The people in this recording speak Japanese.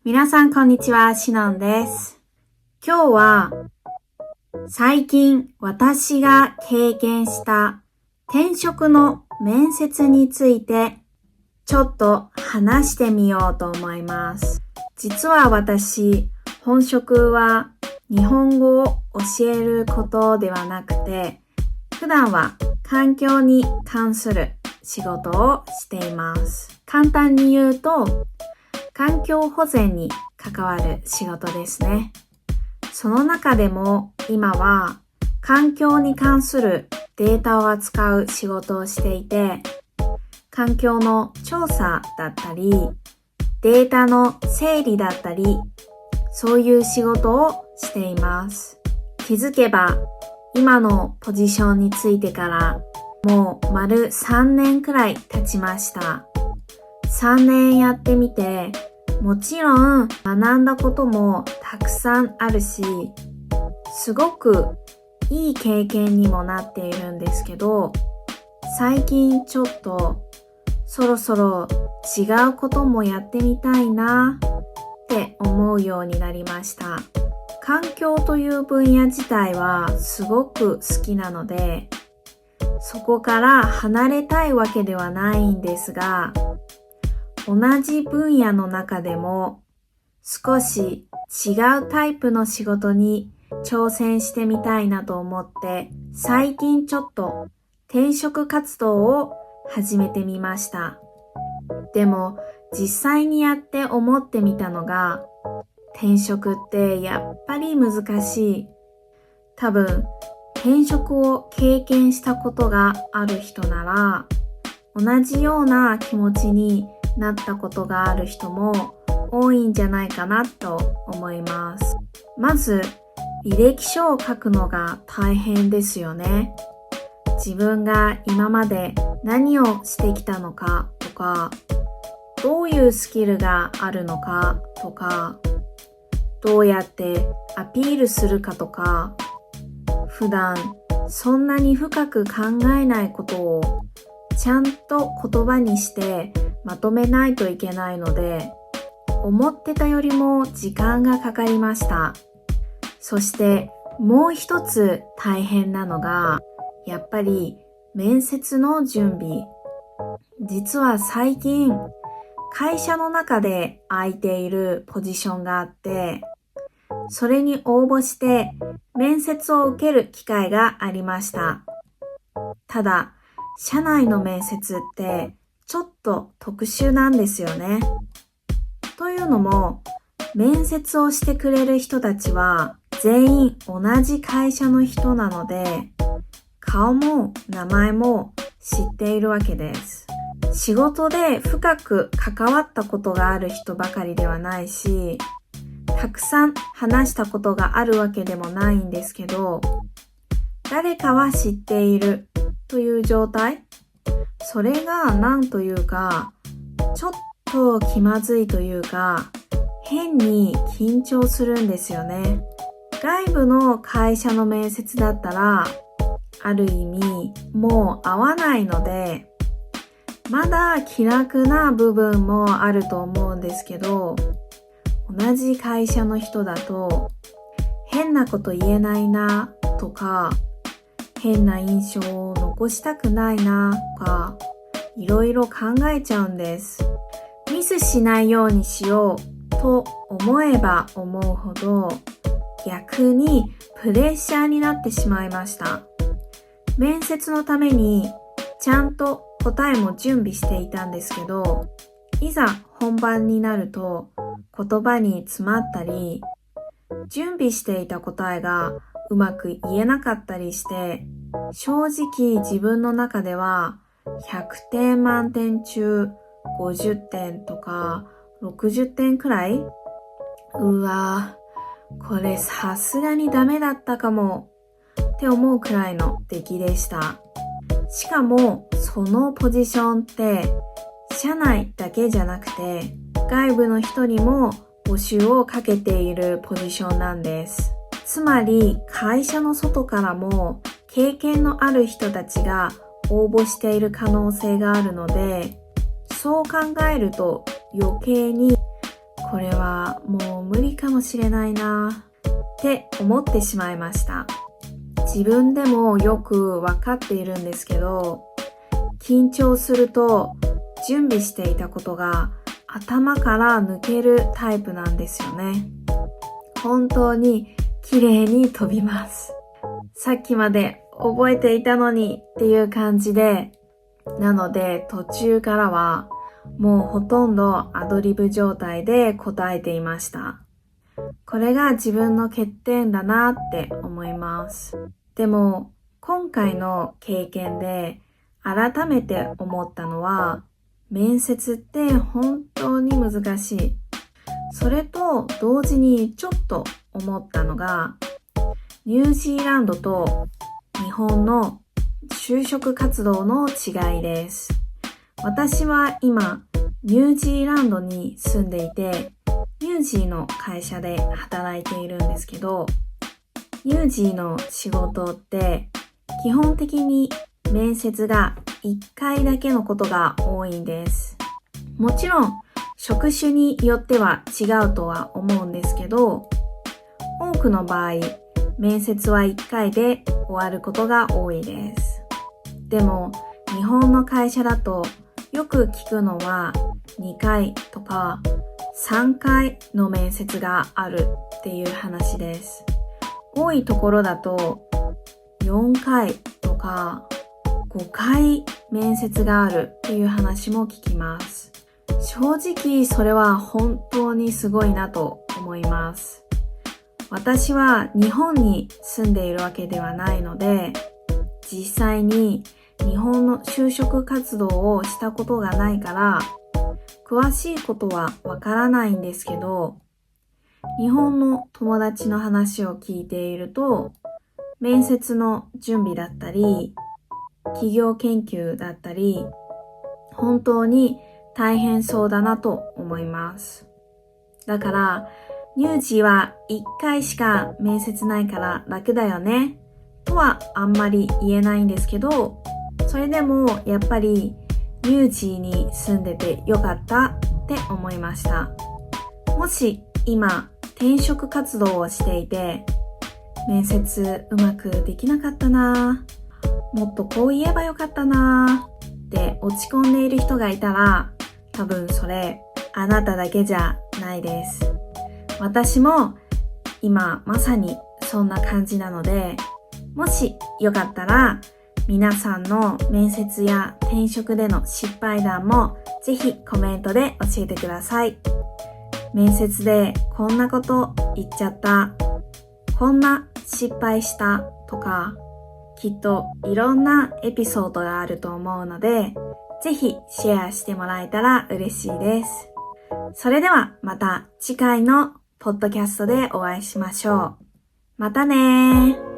皆さんこんにちは、シノンです。今日は最近私が経験した転職の面接についてちょっと話してみようと思います。実は私、本職は日本語を教えることではなくて、普段は環境に関する仕事をしています。簡単に言うと、環境保全に関わる仕事ですね。その中でも今は環境に関するデータを扱う仕事をしていて、環境の調査だったり、データの整理だったり、そういう仕事をしています。気づけば今のポジションについてからもう丸3年くらい経ちました。3年やってみて、もちろん学んだこともたくさんあるし、すごくいい経験にもなっているんですけど、最近ちょっとそろそろ違うこともやってみたいなって思うようになりました。環境という分野自体はすごく好きなので、そこから離れたいわけではないんですが、同じ分野の中でも少し違うタイプの仕事に挑戦してみたいなと思って、最近ちょっと転職活動を始めてみました。でも実際にやって思ってみたのが、転職ってやっぱり難しい。多分転職を経験したことがある人なら、同じような気持ちになったことがある人も多いんじゃないかなと思います。まず、履歴書を書くのが大変ですよね。自分が今まで何をしてきたのかとか、どういうスキルがあるのかとか、どうやってアピールするかとか、普段そんなに深く考えないことをちゃんと言葉にしてまとめないといけないので、思ってたよりも時間がかかりました。そしてもう一つ大変なのが、やっぱり面接の準備。実は最近、会社の中で空いているポジションがあって、それに応募して面接を受ける機会がありました。ただ、社内の面接ってちょっと特殊なんですよね。というのも、面接をしてくれる人たちは全員同じ会社の人なので、顔も名前も知っているわけです。仕事で深く関わったことがある人ばかりではないし、たくさん話したことがあるわけでもないんですけど、誰かは知っているという状態、それがなんというか、ちょっと気まずいというか、変に緊張するんですよね。外部の会社の面接だったら、ある意味もう合わないので、まだ気楽な部分もあると思うんですけど、同じ会社の人だと変なこと言えないなとか、変な印象を残したくないなとか、いろいろ考えちゃうんです。ミスしないようにしようと思えば思うほど、逆にプレッシャーになってしまいました。面接のためにちゃんと答えも準備していたんですけど、いざ本番になると言葉に詰まったり、準備していた答えがうまく言えなかったりして、正直自分の中では100点満点中50点とか60点くらい、うわー、これさすがにダメだったかもって思うくらいの出来でした。しかもそのポジションって社内だけじゃなくて外部の人にも募集をかけているポジションなんです。つまり会社の外からも経験のある人たちが応募している可能性があるので、そう考えると余計にこれはもう無理かもしれないなって思ってしまいました。自分でもよくわかっているんですけど、緊張すると準備していたことが頭から抜けるタイプなんですよね。本当に綺麗に飛びます。さっきまで覚えていたのにっていう感じで、なので途中からはもうほとんどアドリブ状態で答えていました。これが自分の欠点だなって思います。でも今回の経験で改めて思ったのは、面接って本当に難しい。それと同時にちょっと思ったのが、ニュージーランドと日本の就職活動の違いです。私は今、ニュージーランドに住んでいて、ニュージーの会社で働いているんですけど、ニュージーの仕事って基本的に面接が1回だけのことが多いんです。もちろん職種によっては違うとは思うんですけど、多くの場合、面接は1回で終わることが多いです。でも日本の会社だとよく聞くのは2回とか3回の面接があるっていう話です。多いところだと4回とか5回面接があるっていう話も聞きます。正直それは本当にすごいなと思います。私は日本に住んでいるわけではないので、実際に日本の就職活動をしたことがないから、詳しいことはわからないんですけど、日本の友達の話を聞いていると、面接の準備だったり、企業研究だったり、本当に大変そうだなと思います。だから、ニュージーは1回しか面接ないから楽だよね、とはあんまり言えないんですけど、それでもやっぱりニュージーに住んでてよかったって思いました。もし今転職活動をしていて、面接うまくできなかったな、もっとこう言えばよかったなって落ち込んでいる人がいたら、多分それあなただけじゃないです。私も今まさにそんな感じなので、もしよかったら皆さんの面接や転職での失敗談もぜひコメントで教えてください。面接でこんなこと言っちゃった、こんな失敗したとか、きっといろんなエピソードがあると思うので、ぜひシェアしてもらえたら嬉しいです。それではまた次回のポッドキャストでお会いしましょう。またねー。